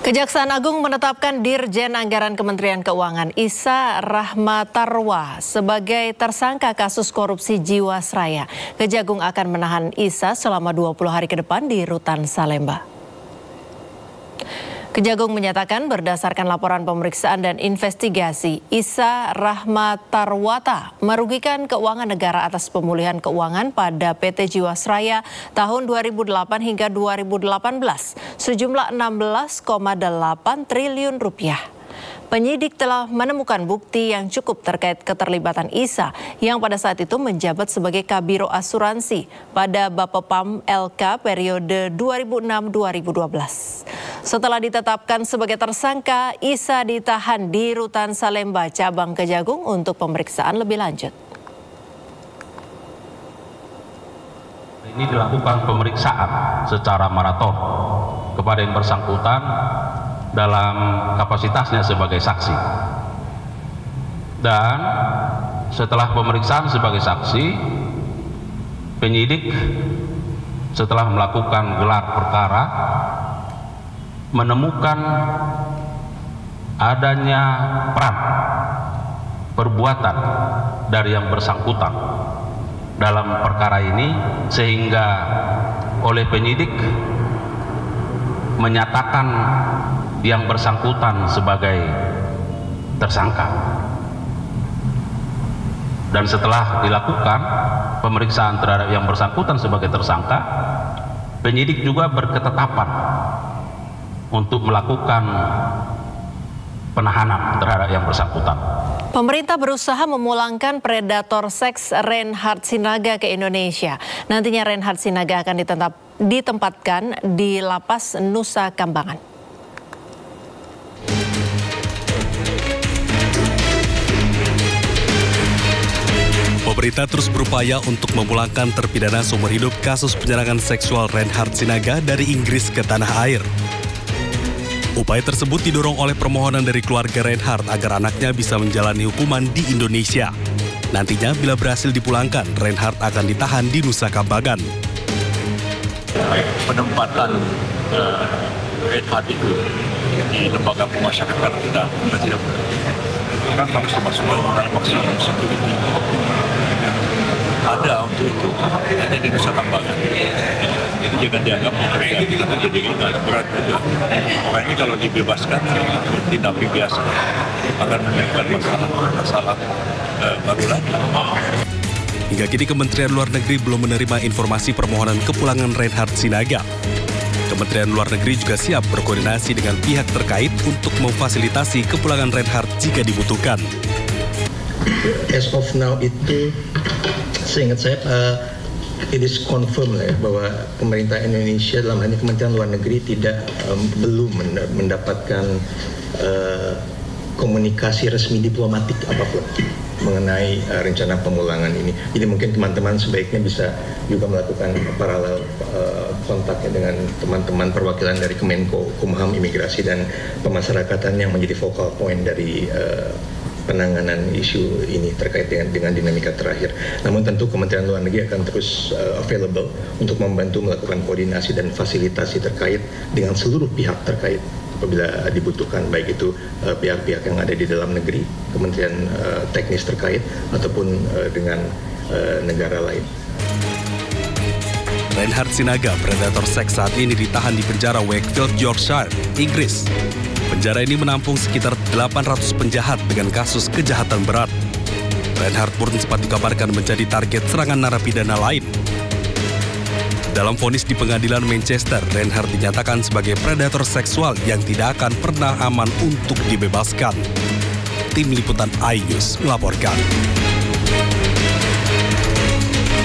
Kejaksaan Agung menetapkan Dirjen Anggaran Kementerian Keuangan Isa Rahmatarwa sebagai tersangka kasus korupsi Jiwasraya. Kejagung akan menahan Isa selama 20 hari ke depan di Rutan Salemba. Kejagung menyatakan berdasarkan laporan pemeriksaan dan investigasi, Isa Rahmatarwata merugikan keuangan negara atas pemulihan keuangan pada PT Jiwasraya tahun 2008 hingga 2018 sejumlah 16,8 triliun rupiah. Penyidik telah menemukan bukti yang cukup terkait keterlibatan Isa yang pada saat itu menjabat sebagai Kabiro Asuransi pada Bapepam LK periode 2006-2012. Setelah ditetapkan sebagai tersangka, Isa ditahan di Rutan Salemba, Cabang Kejagung untuk pemeriksaan lebih lanjut. Ini dilakukan pemeriksaan secara maraton kepada yang bersangkutan dalam kapasitasnya sebagai saksi. Dan setelah pemeriksaan sebagai saksi, penyidik setelah melakukan gelar perkara menemukan adanya peran perbuatan dari yang bersangkutan dalam perkara ini, sehingga oleh penyidik menyatakan yang bersangkutan sebagai tersangka. Dan setelah dilakukan pemeriksaan terhadap yang bersangkutan sebagai tersangka, penyidik juga berketetapan untuk melakukan penahanan terhadap yang bersangkutan. Pemerintah berusaha memulangkan predator seks Reinhard Sinaga ke Indonesia. Nantinya Reinhard Sinaga akan ditempatkan di Lapas Nusa Kambangan. Pemerintah terus berupaya untuk memulangkan terpidana seumur hidup kasus penyerangan seksual Reinhard Sinaga dari Inggris ke tanah air. Upaya tersebut didorong oleh permohonan dari keluarga Reinhard agar anaknya bisa menjalani hukuman di Indonesia. Nantinya bila berhasil dipulangkan, Reinhard akan ditahan di Nusa Kambangan. Penempatan Reinhard itu di lembaga pemasyarakatan kita tidak kan harus dimasukkan dalam maksimum security. Ada untuk itu, hanya di Nusa Kambangan. Jadi jangan dianggap mereka kita jadi berat juga. Orang ini kalau dibebaskan, dinapi biasa akan menimbulkan masalah baru lagi. Hingga kini Kementerian Luar Negeri belum menerima informasi permohonan kepulangan Reinhard Sinaga. Kementerian Luar Negeri juga siap berkoordinasi dengan pihak terkait untuk memfasilitasi kepulangan Reinhard jika dibutuhkan. As of now itu, seingat saya, it is confirmed bahwa pemerintah Indonesia dalam hal ini Kementerian Luar Negeri belum mendapatkan komunikasi resmi diplomatik apapun mengenai rencana pemulangan ini. Jadi mungkin teman-teman sebaiknya bisa juga melakukan paralel kontaknya dengan teman-teman perwakilan dari Kemenko, Kumham, Imigrasi dan Pemasyarakatan yang menjadi focal point dari penanganan isu ini terkait dengan dinamika terakhir. Namun tentu Kementerian Luar Negeri akan terus available untuk membantu melakukan koordinasi dan fasilitasi terkait dengan seluruh pihak terkait apabila dibutuhkan, baik itu pihak-pihak yang ada di dalam negeri, kementerian teknis terkait, ataupun dengan negara lain. Reinhard Sinaga, predator seks, saat ini ditahan di penjara Wakefield, Yorkshire, Inggris. Penjara ini menampung sekitar 800 penjahat dengan kasus kejahatan berat. Reinhard pun sempat dikabarkan menjadi target serangan narapidana lain. Dalam vonis di pengadilan Manchester, Reinhard dinyatakan sebagai predator seksual yang tidak akan pernah aman untuk dibebaskan. Tim Liputan iNews melaporkan.